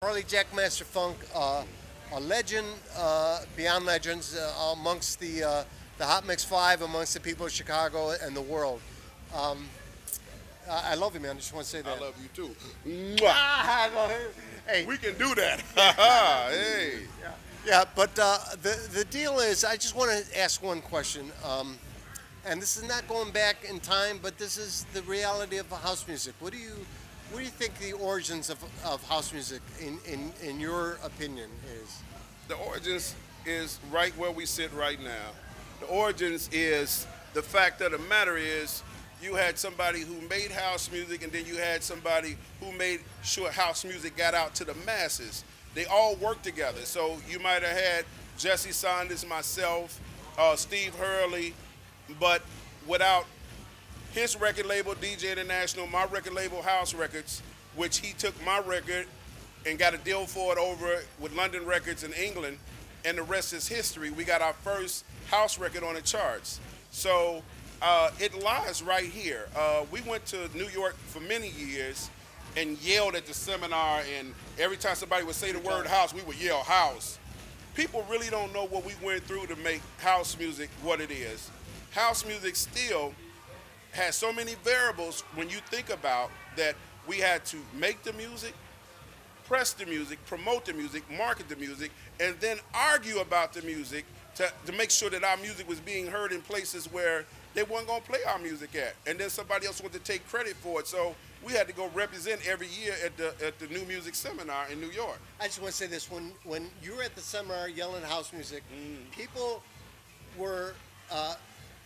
Harley Jackmaster Funk, a legend beyond legends amongst the Hot Mix Five, amongst the people of Chicago and the world. Um, I love you, man. I just want to say I that. love you too. Mwah. Ah, no, hey, We can do that. Hey. yeah, but the deal is, I just want to ask one question, and this is not going back in time, but this is the reality of house music. What do you think the origins of house music, in your opinion, is? The origins is right where we sit right now. The origins is the fact of the matter is you had somebody who made house music and then you had somebody who made sure house music got out to the masses. They all worked together. So you might have had Jesse Saunders, myself, Steve Hurley, but without his record label, DJ International, my record label, House Records, which he took my record and got a deal for it over with London Records in England, and the rest is history. We got our first house record on the charts. So it lies right here. We went to New York for many years and yelled at the seminar, and every time somebody would say the word house, we would yell house. People really don't know what we went through to make house music what it is. House music still has so many variables when you think about that. We had to make the music, press the music, promote the music, market the music, and then argue about the music to make sure that our music was being heard in places where they weren't going to play our music at. And then somebody else wanted to take credit for it. So we had to go represent every year at the New Music Seminar in New York. I just want to say this: when you were at the seminar yelling house music, people were.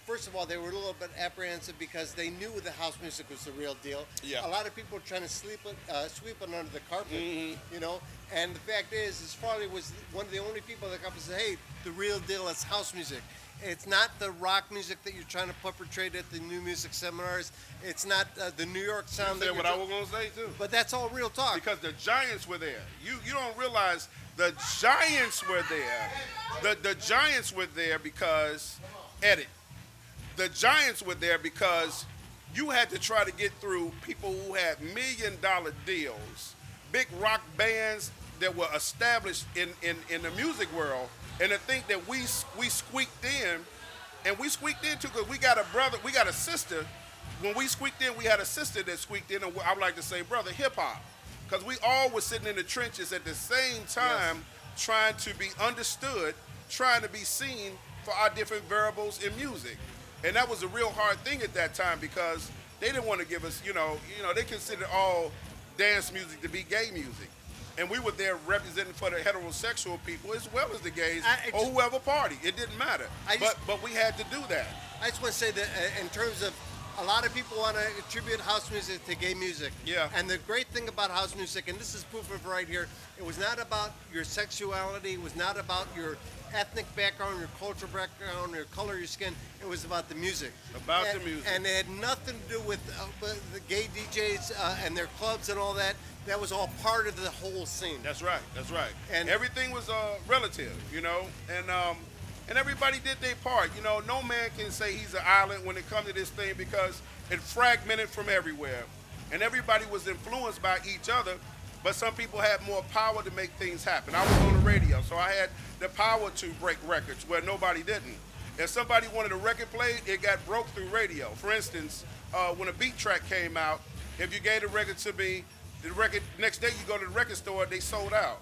First of all, they were a little bit apprehensive because they knew the house music was the real deal. Yeah. A lot of people were trying to sweep it under the carpet, you know. And the fact is probably was one of the only people that come and said, "Hey, the real deal is house music. It's not the rock music that you're trying to perpetrate at the new music seminars. It's not the New York sound that That's you're what I was going to say too. But that's all real talk. Because the Giants were there. You don't realize the Giants were there. The Giants were there because edit. The Giants were there because you had to try to get through people who had $1 million deals, big rock bands that were established in the music world, and to think that we squeaked in, and we squeaked in too because we got a brother, we got a sister. When we squeaked in, we had a sister that squeaked in, and I would like to say, brother, hip hop, because we all were sitting in the trenches at the same time, trying to be understood, trying to be seen for our different variables in music. And that was a real hard thing at that time because they didn't want to give us, they considered all dance music to be gay music. And we were there representing for the heterosexual people as well as the gays or whoever party. It didn't matter. But we had to do that. I just want to say that in terms of a lot of people want to attribute house music to gay music. Yeah. And the great thing about house music, and this is proof of right here, it was not about your sexuality, it was not about your ethnic background, your cultural background, your color of your skin. It was about the music. The music. And it had nothing to do with the gay DJs and their clubs and all that. That was all part of the whole scene. That's right. That's right. And everything was relative, and everybody did their part. No man can say he's an island when it comes to this thing because it fragmented from everywhere, and everybody was influenced by each other. But some people had more power to make things happen. I was on the radio, so I had the power to break records where nobody didn't. If somebody wanted a record played, it got broke through radio. For instance, when a beat track came out, if you gave the record to me, the record next day you go to the record store, they sold out.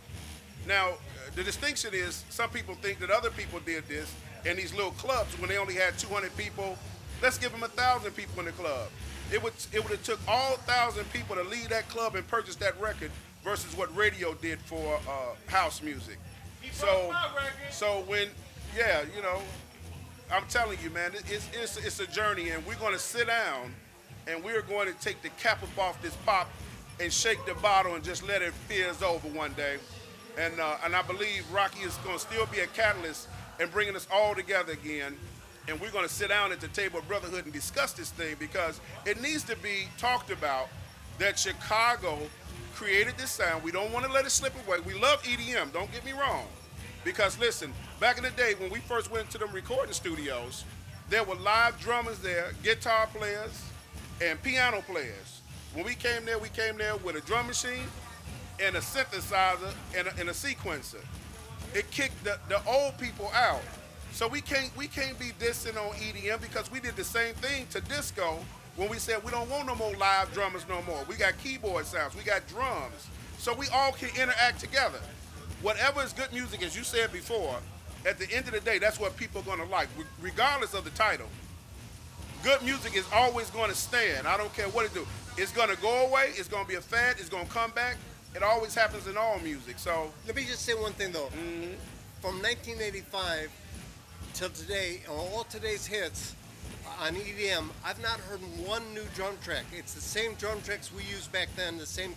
Now, the distinction is some people think that other people did this in these little clubs when they only had 200 people. Let's give them 1,000 people in the club. It would have took all 1,000 people to leave that club and purchase that record versus what radio did for house music. So when, I'm telling you, man, it's a journey, and we're going to sit down, and we're going to take the cap up off this pop and shake the bottle and just let it fizz over one day. And I believe Rocky is going to still be a catalyst in bringing us all together again. And we're going to sit down at the table of brotherhood and discuss this thing because it needs to be talked about that Chicago created this sound. We don't want to let it slip away. We love EDM, don't get me wrong. Because listen, back in the day when we first went to them recording studios, there were live drummers there, guitar players, and piano players. When we came there with a drum machine and a synthesizer and a sequencer. It kicked the old people out. So we can't be dissing on EDM because we did the same thing to disco when we said we don't want no more live drummers no more. We got keyboard sounds, we got drums. So we all can interact together. Whatever is good music, as you said before, at the end of the day, that's what people are gonna like, regardless of the title. Good music is always gonna stand. I don't care what it do. It's gonna go away, it's gonna be a fad, it's gonna come back. It always happens in all music, so. Let me just say one thing though. From 1985 till today, on all today's hits on EDM, I've not heard one new drum track. It's the same drum tracks we used back then, the same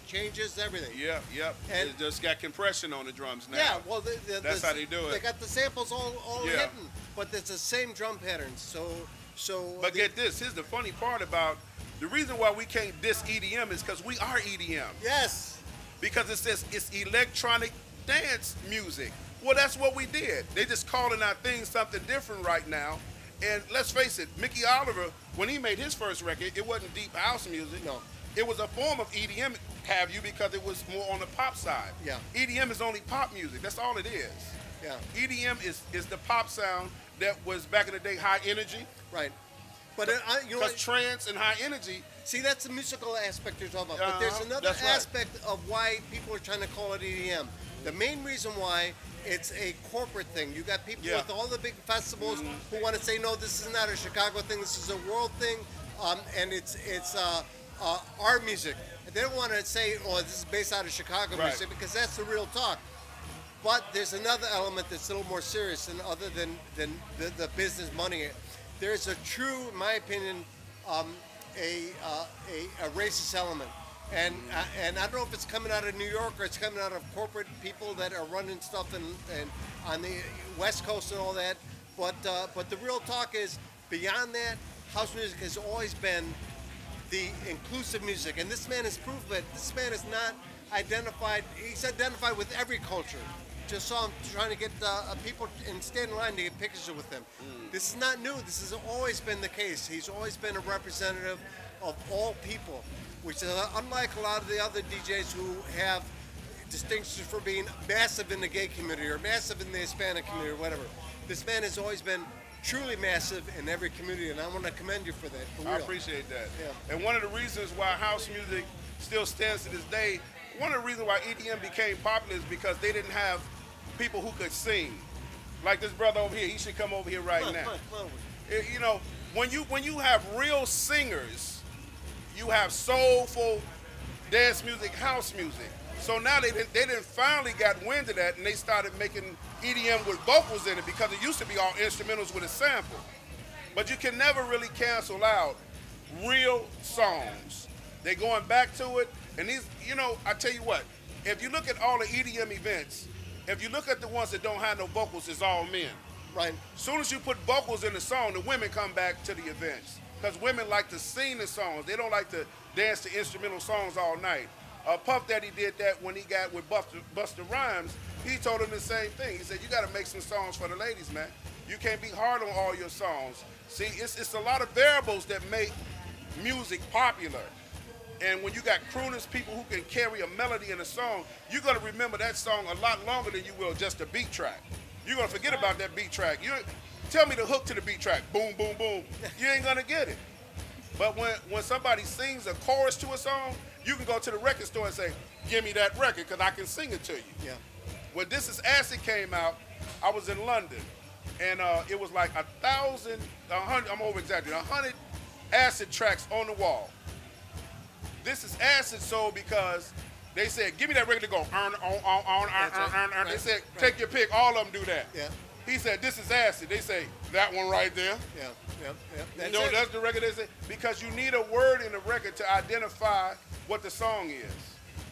changes, everything. Yep. And it just got compression on the drums now. yeah, well, that's how they do it. They got the samples all hitting, but it's the same drum patterns. But get this, here's the funny part about the reason why we can't diss EDM is because we are EDM. Yes. Because it says it's electronic dance music. Well, that's what we did. They just calling our things something different right now. And let's face it, Mickey Oliver, when he made his first record, it wasn't deep house music. No. It was a form of EDM, have you, because it was more on the pop side. Yeah. EDM is only pop music. That's all it is. Yeah. EDM is the pop sound that was back in the day high energy. Right. But you know Because what? trance and high energy. See, that's the musical aspect you're talking about. But there's another that's right. aspect of why people are trying to call it EDM. The main reason why, it's a corporate thing. You got people with all the big festivals who want to say, no, this is not a Chicago thing. This is a world thing, and it's our music. They don't want to say, oh, this is based out of Chicago music, because that's the real talk. But there's another element that's a little more serious, and other than the business money. There's a true, in my opinion, a racist element. And I don't know if it's coming out of New York or it's coming out of corporate people that are running stuff and on the West Coast and all that. But the real talk is, beyond that, house music has always been the inclusive music. And this man has proved that this man is not identified. He's identified with every culture. Just saw him trying to get people and stand in line to get pictures with him. This is not new. This has always been the case. He's always been a representative of all people, which is unlike a lot of the other DJs who have distinctions for being massive in the gay community or massive in the Hispanic community or whatever. This man has always been truly massive in every community, and I want to commend you for that. For real. I appreciate that. Yeah. And one of the reasons why house music still stands to this day, one of the reasons why EDM became popular is because they didn't have people who could sing. Like this brother over here, he should come over here right now. Come on. You know, when you have real singers, you have soulful dance music, house music. So now they didn't finally got wind of that, and they started making EDM with vocals in it, because it used to be all instrumentals with a sample. But you can never really cancel out real songs. They're going back to it, and these, you know, I tell you what, if you look at all the EDM events, if you look at the ones that don't have no vocals, it's all men. Right. As soon as you put vocals in the song, the women come back to the events. Because women like to sing the songs. They don't like to dance to instrumental songs all night. Puff Daddy did that when he got with Busta Rhymes. He told him the same thing. He said, you got to make some songs for the ladies, man. You can't be hard on all your songs. See, it's a lot of variables that make music popular. And when you got crooners, people who can carry a melody in a song, you're going to remember that song a lot longer than you will just a beat track. You're going to forget about that beat track. Tell me the hook to the beat track, boom, boom, boom. You ain't going to get it. But when somebody sings a chorus to a song, you can go to the record store and say, give me that record, because I can sing it to you. Yeah. When This Is Acid came out, I was in London, and it was like 100, I'm over-exaggerating, 100 acid tracks on the wall. This Is Acid sold because they said, give me that record to go, earn. They said, take your pick, all of them do that. Yeah. He said, this is acid. They say, that one right there. Yeah. That's the record they say. Because you need a word in the record to identify what the song is.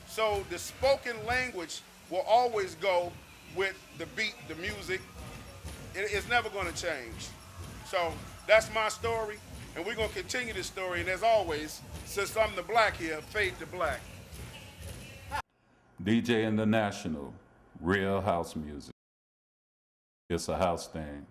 So the spoken language will always go with the beat, the music. It's never going to change. So that's my story, and we're going to continue this story. And as always, since I'm the black here, fade to black. DJ International, real house music. It's a house thing.